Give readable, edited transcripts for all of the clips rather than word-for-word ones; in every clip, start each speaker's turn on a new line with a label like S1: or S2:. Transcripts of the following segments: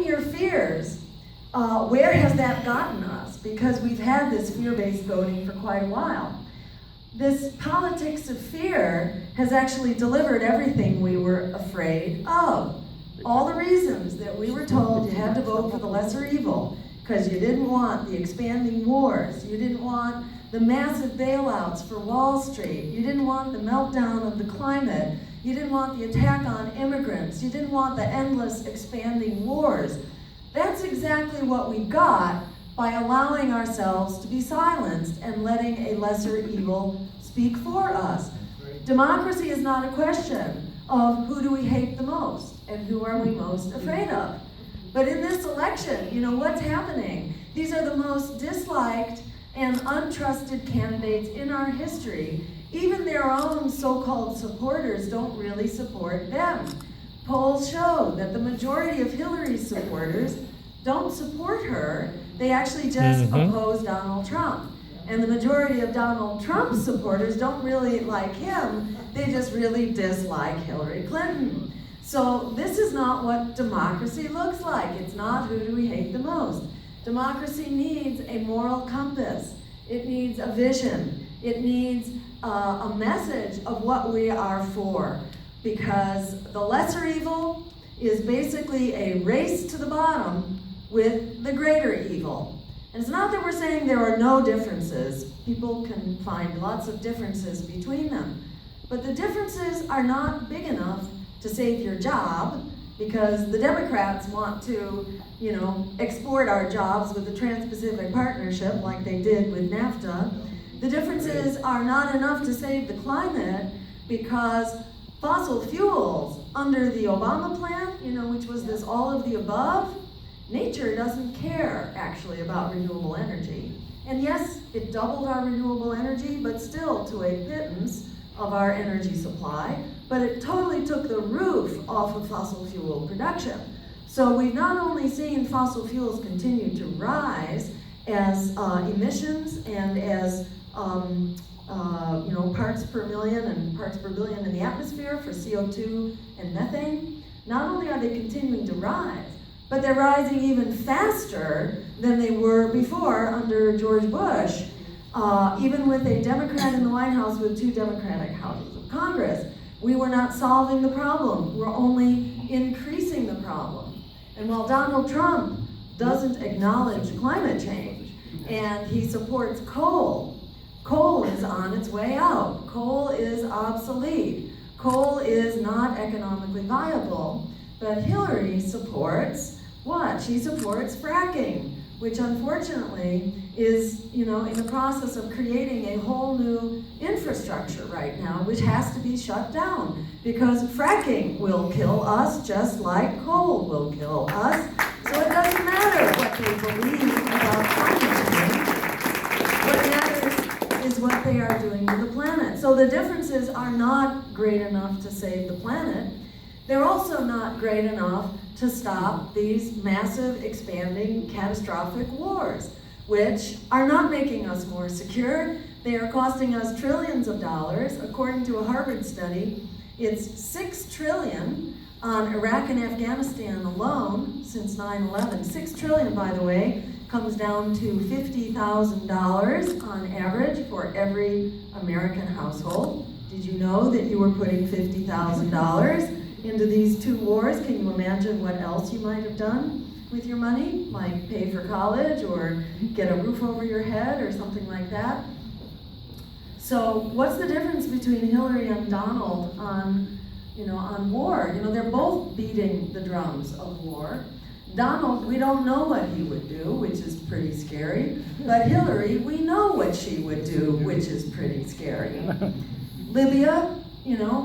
S1: knowing your fears, where has that gotten us? Because we've had this fear-based voting for quite a while. This politics of fear has actually delivered everything we were afraid of. All the reasons that we were told you had to vote for the lesser evil, because you didn't want the expanding wars, you didn't want the massive bailouts for Wall Street, you didn't want the meltdown of the climate, you didn't want the attack on immigrants, you didn't want the endless expanding wars. That's exactly what we got by allowing ourselves to be silenced and letting a lesser evil speak for us. Democracy is not a question of who do we hate the most and who are we most afraid of. But in this election, you know what's happening? These are the most disliked and untrusted candidates in our history. Even their own so-called supporters don't really support them. Polls show that the majority of Hillary's supporters don't support her. They actually just oppose Donald Trump. And the majority of Donald Trump's supporters don't really like him. They just really dislike Hillary Clinton. So this is not what democracy looks like. It's not who do we hate the most. Democracy needs a moral compass. It needs a vision. It needs a message of what we are for. Because the lesser evil is basically a race to the bottom with the greater evil. And it's not that we're saying there are no differences. People can find lots of differences between them. But the differences are not big enough to save your job, because the Democrats want to, export our jobs with the Trans-Pacific Partnership like they did with NAFTA. The differences are not enough to save the climate, because fossil fuels under the Obama plan, which was this all of the above, nature doesn't care actually about renewable energy. And yes, it doubled our renewable energy, but still to a pittance of our energy supply, but it totally took the roof off of fossil fuel production. So we've not only seen fossil fuels continue to rise as emissions and as parts per million and parts per billion in the atmosphere for CO2 and methane. Not only are they continuing to rise, but they're rising even faster than they were before under George Bush, even with a Democrat in the White House with 2 Democratic houses of Congress. We were not solving the problem. We're only increasing the problem. And while Donald Trump doesn't acknowledge climate change and he supports coal is on its way out. Coal is obsolete. Coal is not economically viable. But Hillary supports what? She supports fracking, which unfortunately is, in the process of creating a whole new infrastructure right now, which has to be shut down, because fracking will kill us just like coal will kill us. So it doesn't matter what they believe about climate change. What matters is what they are doing to the planet. So the differences are not great enough to save the planet. They're also not great enough to stop these massive, expanding, catastrophic wars, which are not making us more secure. They are costing us trillions of dollars. According to a Harvard study, it's $6 trillion on Iraq and Afghanistan alone since 9/11. $6 trillion, by the way, comes down to $50,000 on average for every American household. Did you know that you were putting $50,000 into these 2 wars? Can you imagine what else you might have done with your money? Like pay for college or get a roof over your head or something like that? So what's the difference between Hillary and Donald on war? They're both beating the drums of war. Donald, we don't know what he would do, which is pretty scary. But Hillary, we know what she would do, which is pretty scary. Libya,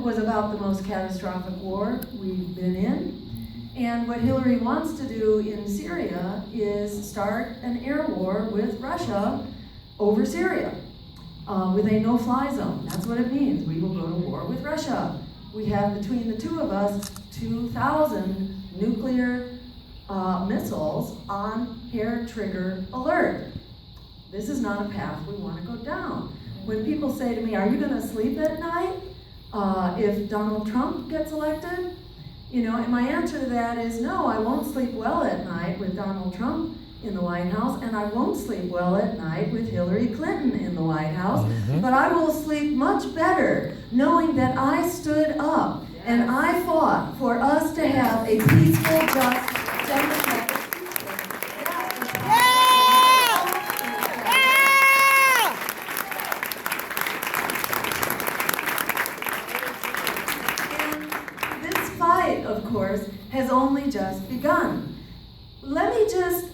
S1: was about the most catastrophic war we've been in. And what Hillary wants to do in Syria is start an air war with Russia over Syria, with a no-fly zone. That's what it means. We will go to war with Russia. We have, between the 2 of us, 2,000 nuclear missiles on hair trigger alert. This is not a path we want to go down. When people say to me, are you going to sleep at night if Donald Trump gets elected? And my answer to that is no, I won't sleep well at night with Donald Trump in the White House, and I won't sleep well at night with Hillary Clinton in the White House, but I will sleep much better knowing that I stood up and I fought for us to have a peaceful, just, democratic of course, has only just begun. Let me just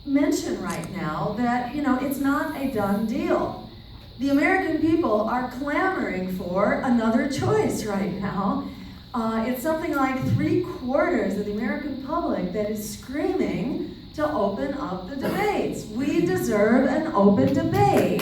S1: mention right now that, it's not a done deal. The American people are clamoring for another choice right now. It's something like 3/4 of the American public that is screaming to open up the debates. We deserve an open debate.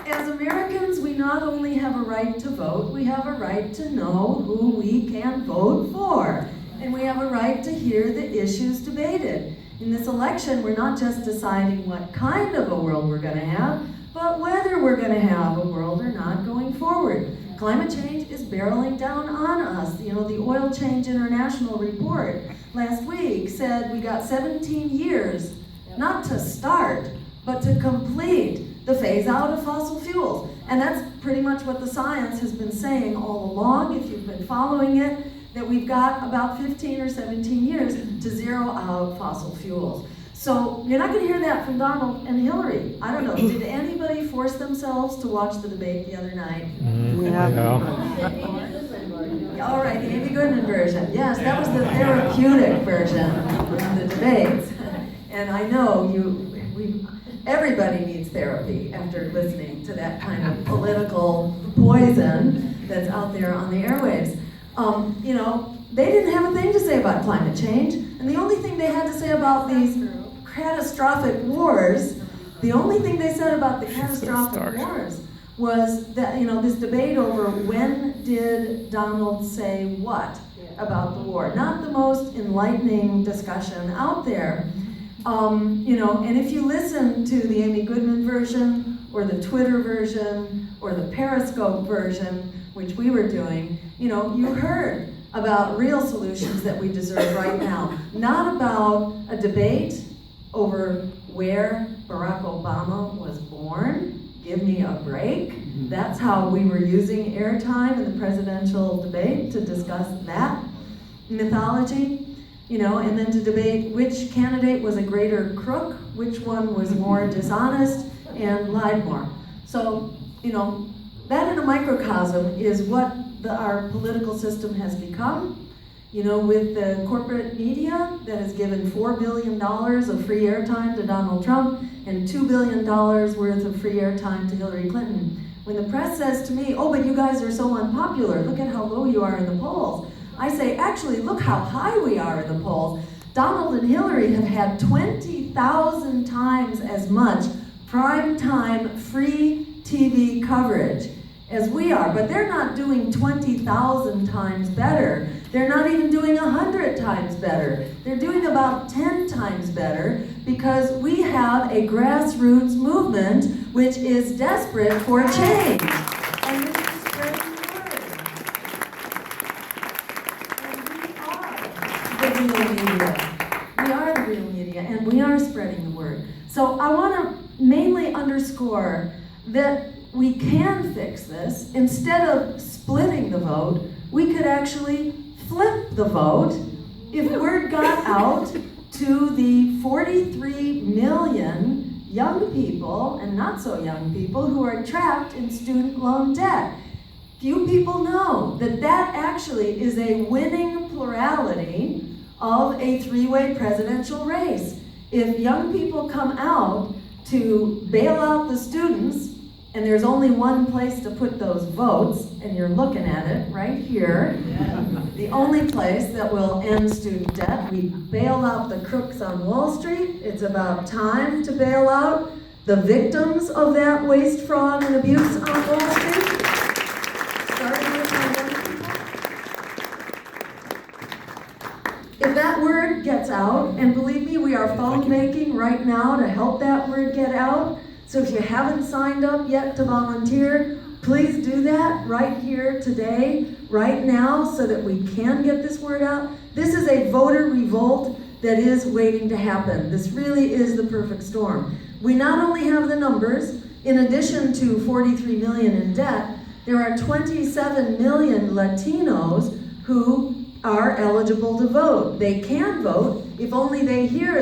S1: As Americans, we not only have a right to vote, we have a right to know who we can vote for. And we have a right to hear the issues debated. In this election, we're not just deciding what kind of a world we're going to have, but whether we're going to have a world or not going forward. Climate change is barreling down on us. The Oil Change International report last week said we got 17 years, not to start, but to complete the phase out of fossil fuels. And that's pretty much what the science has been saying all along, if you've been following it, that we've got about 15 or 17 years to zero out fossil fuels. So you're not going to hear that from Donald and Hillary. I don't know, did anybody force themselves to watch the debate the other night? All right, the Amy Goodman version. Yes, that was the therapeutic version of the debates. And I know everybody needs therapy after listening to that kind of political poison that's out there on the airwaves. They didn't have a thing to say about climate change, and the only thing they had to say about these catastrophic wars, the only thing they said about the catastrophic wars was that, this debate over when did Donald say what about the war. Not the most enlightening discussion out there. And if you listen to the Amy Goodman version, or the Twitter version, or the Periscope version, which we were doing, you heard about real solutions that we deserve right now. Not about a debate over where Barack Obama was born. Give me a break. That's how we were using airtime in the presidential debate, to discuss that mythology. And then to debate which candidate was a greater crook, which one was more dishonest and lied more. So, that in a microcosm is what our political system has become. With the corporate media that has given $4 billion of free airtime to Donald Trump and $2 billion worth of free airtime to Hillary Clinton. When the press says to me, oh, but you guys are so unpopular, look at how low you are in the polls. I say, actually, look how high we are in the polls. Donald and Hillary have had 20,000 times as much primetime free TV coverage as we are, but they're not doing 20,000 times better. They're not even doing 100 times better. They're doing about 10 times better because we have a grassroots movement which is desperate for change. And which is spreading the word. And we are the real media. We are the real media, and we are spreading the word. So I want to mainly underscore that we can fix this. Instead of splitting the vote, we could actually flip the vote if word got out to the 43 million young people and not so young people who are trapped in student loan debt. Few people know that that actually is a winning plurality of a three-way presidential race. If young people come out to bail out the students, and there's only one place to put those votes, and you're looking at it right here. The only place that will end student debt. We bail out the crooks on Wall Street. It's about time to bail out the victims of that waste, fraud, and abuse on Wall Street. Starting with our young people. If that word gets out, and believe me, we are phone banking right now to help that word get out, So if you haven't signed up yet to volunteer, please do that right here today, right now, so that we can get this word out. This is a voter revolt that is waiting to happen. This really is the perfect storm. We not only have the numbers, in addition to 43 million in debt, there are 27 million Latinos who are eligible to vote. They can vote if only they hear